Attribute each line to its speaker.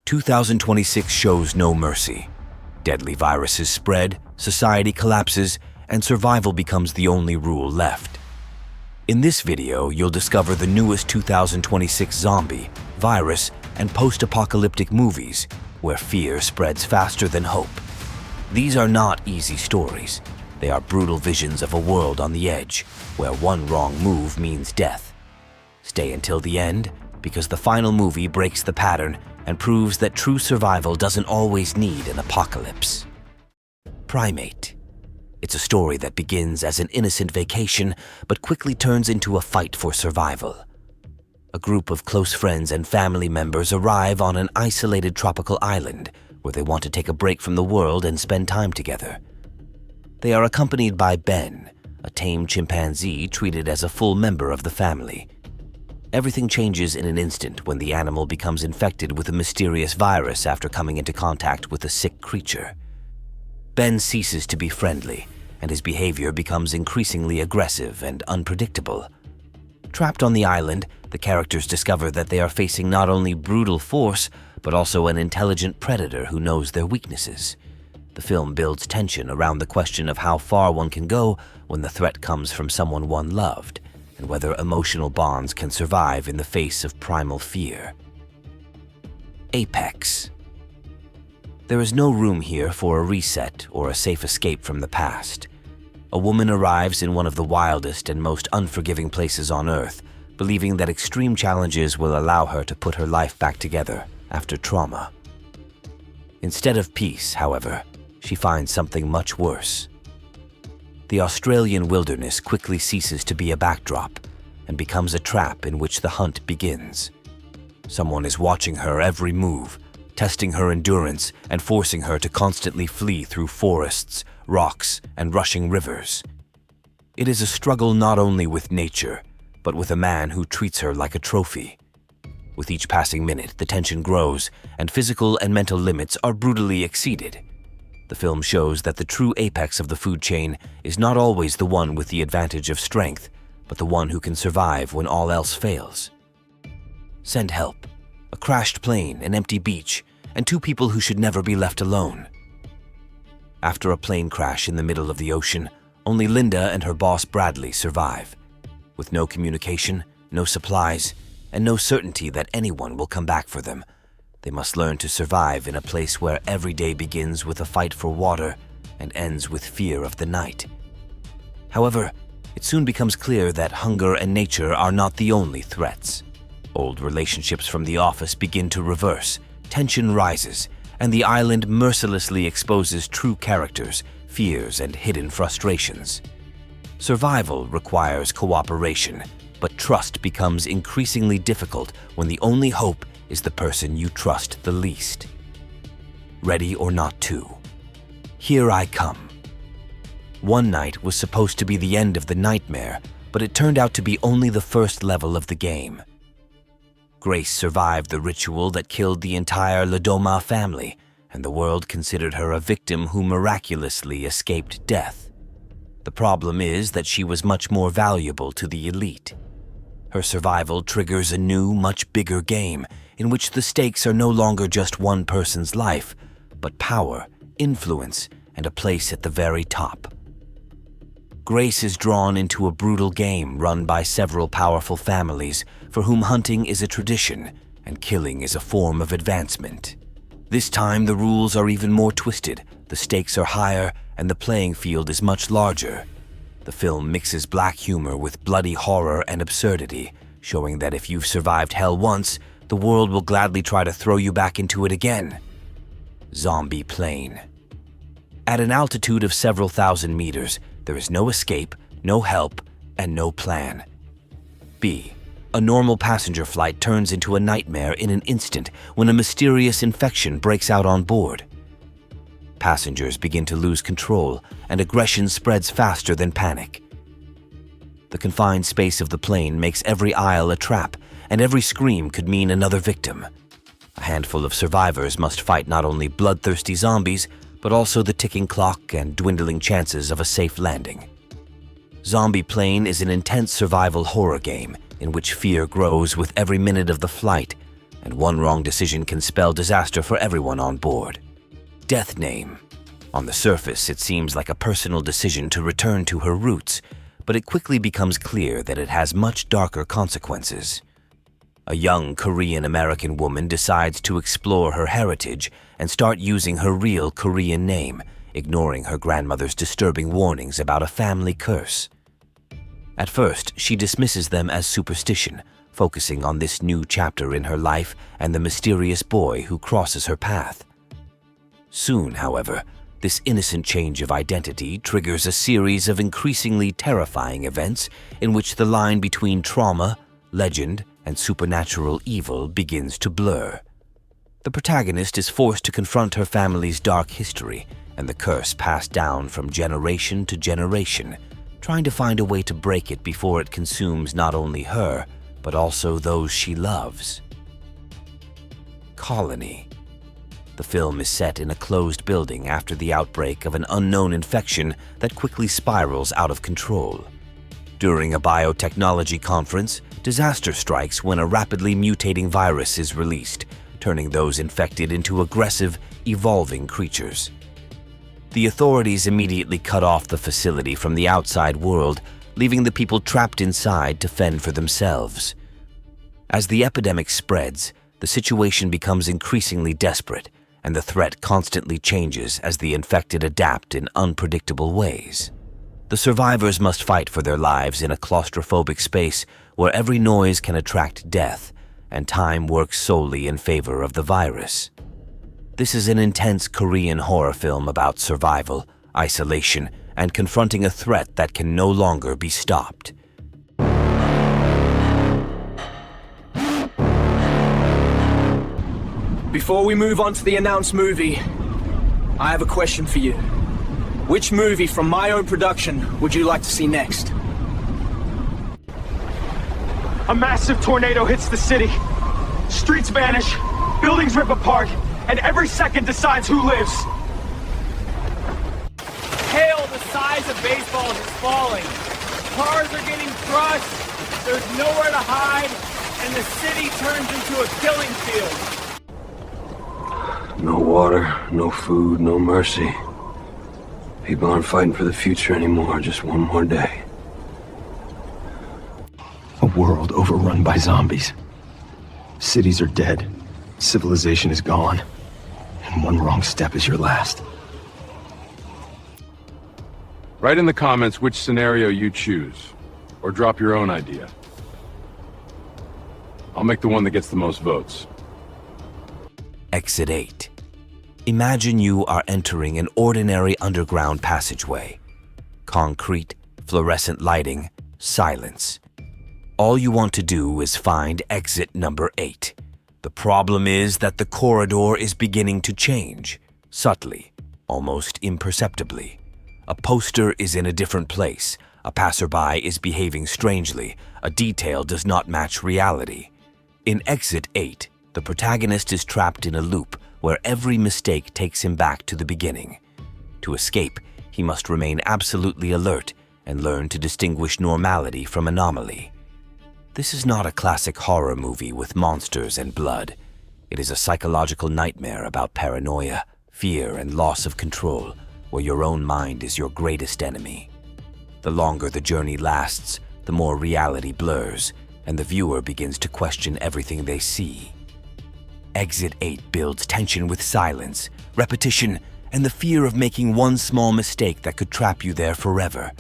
Speaker 1: 2026 shows no mercy. Deadly viruses spread, society collapses, and survival becomes the only rule left. In this video, you'll discover the newest 2026 zombie, virus, and post-apocalyptic movies where fear spreads faster than hope. These are not easy stories. They are brutal visions of a world on the edge, where one wrong move means death. Stay until the end, because the final movie breaks the pattern and proves that true survival doesn't always need an apocalypse. Primate. It's a story that begins as an innocent vacation, but quickly turns into a fight for survival. A group of close friends and family members arrive on an isolated tropical island where they want to take a break from the world and spend time together. They are accompanied by Ben, a tame chimpanzee treated as a full member of the family. Everything changes in an instant when the animal becomes infected with a mysterious virus after coming into contact with a sick creature. Ben ceases to be friendly, and his behavior becomes increasingly aggressive and unpredictable. Trapped on the island, the characters discover that they are facing not only brutal force, but also an intelligent predator who knows their weaknesses. The film builds tension around the question of how far one can go when the threat comes from someone one loved, and whether emotional bonds can survive in the face of primal fear. Apex. There is no room here for a reset or a safe escape from the past. A woman arrives in one of the wildest and most unforgiving places on Earth, believing that extreme challenges will allow her to put her life back together after trauma. Instead of peace, however, she finds something much worse. The Australian wilderness quickly ceases to be a backdrop and becomes a trap in which the hunt begins. Someone is watching her every move, testing her endurance and forcing her to constantly flee through forests, rocks, and rushing rivers. It is a struggle not only with nature, but with a man who treats her like a trophy. With each passing minute, the tension grows, and physical and mental limits are brutally exceeded. The film shows that the true apex of the food chain is not always the one with the advantage of strength, but the one who can survive when all else fails. Send help. A crashed plane, an empty beach, and two people who should never be left alone. After a plane crash in the middle of the ocean, only Linda and her boss Bradley survive. With no communication, no supplies, and no certainty that anyone will come back for them, they must learn to survive in a place where every day begins with a fight for water and ends with fear of the night. However, it soon becomes clear that hunger and nature are not the only threats. Old relationships from the office begin to reverse, tension rises, and the island mercilessly exposes true characters, fears, and hidden frustrations. Survival requires cooperation, but trust becomes increasingly difficult when the only hope is the person you trust the least. Ready or not to. Here I come. One night was supposed to be the end of the nightmare, but it turned out to be only the first level of the game. Grace survived the ritual that killed the entire Ledoma family, and the world considered her a victim who miraculously escaped death. The problem is that she was much more valuable to the elite. Her survival triggers a new, much bigger game, in which the stakes are no longer just one person's life, but power, influence, and a place at the very top. Grace is drawn into a brutal game run by several powerful families for whom hunting is a tradition and killing is a form of advancement. This time the rules are even more twisted, the stakes are higher, and the playing field is much larger. The film mixes black humor with bloody horror and absurdity, showing that if you've survived hell once, the world will gladly try to throw you back into it again. Zombie plane. At an altitude of several thousand meters, there is no escape, no help, and no plan. B. A normal passenger flight turns into a nightmare in an instant when a mysterious infection breaks out on board. Passengers begin to lose control, and aggression spreads faster than panic. The confined space of the plane makes every aisle a trap, and every scream could mean another victim. A handful of survivors must fight not only bloodthirsty zombies, but also the ticking clock and dwindling chances of a safe landing. Zombie Plane is an intense survival horror game in which fear grows with every minute of the flight, and one wrong decision can spell disaster for everyone on board. Death Name. On the surface, it seems like a personal decision to return to her roots, but it quickly becomes clear that it has much darker consequences. A young Korean-American woman decides to explore her heritage and start using her real Korean name, ignoring her grandmother's disturbing warnings about a family curse. At first, she dismisses them as superstition, focusing on this new chapter in her life and the mysterious boy who crosses her path. Soon, however, this innocent change of identity triggers a series of increasingly terrifying events in which the line between trauma, legend, and supernatural evil begins to blur. The protagonist is forced to confront her family's dark history and the curse passed down from generation to generation, trying to find a way to break it before it consumes not only her, but also those she loves. Colony. The film is set in a closed building after the outbreak of an unknown infection that quickly spirals out of control. During a biotechnology conference, disaster strikes when a rapidly mutating virus is released, turning those infected into aggressive, evolving creatures. The authorities immediately cut off the facility from the outside world, leaving the people trapped inside to fend for themselves. As the epidemic spreads, the situation becomes increasingly desperate, and the threat constantly changes as the infected adapt in unpredictable ways. The survivors must fight for their lives in a claustrophobic space where every noise can attract death, and time works solely in favor of the virus. This is an intense Korean horror film about survival, isolation, and confronting a threat that can no longer be stopped.
Speaker 2: Before we move on to the announced movie, I have a question for you. Which movie from my own production would you like to see next?
Speaker 3: A massive tornado hits the city. Streets vanish, buildings rip apart, and every second decides who lives.
Speaker 4: Hail the size of baseballs is falling. Cars are getting crushed, there's nowhere to hide, and the city turns into a killing field.
Speaker 5: No water, no food, no mercy. People aren't fighting for the future anymore, just one more day.
Speaker 6: A world overrun by zombies. Cities are dead. Civilization is gone. And one wrong step is your last.
Speaker 7: Write in the comments which scenario you choose, or drop your own idea. I'll make the one that gets the most votes.
Speaker 1: Exit 8. Imagine you are entering an ordinary underground passageway. Concrete, fluorescent lighting, silence. All you want to do is find exit number 8. The problem is that the corridor is beginning to change, subtly, almost imperceptibly. A poster is in a different place, a passerby is behaving strangely, a detail does not match reality. In exit 8, the protagonist is trapped in a loop where every mistake takes him back to the beginning. To escape, he must remain absolutely alert and learn to distinguish normality from anomaly. This is not a classic horror movie with monsters and blood. It is a psychological nightmare about paranoia, fear, and loss of control, where your own mind is your greatest enemy. The longer the journey lasts, the more reality blurs, and the viewer begins to question everything they see. Exit 8 builds tension with silence, repetition, and the fear of making one small mistake that could trap you there forever.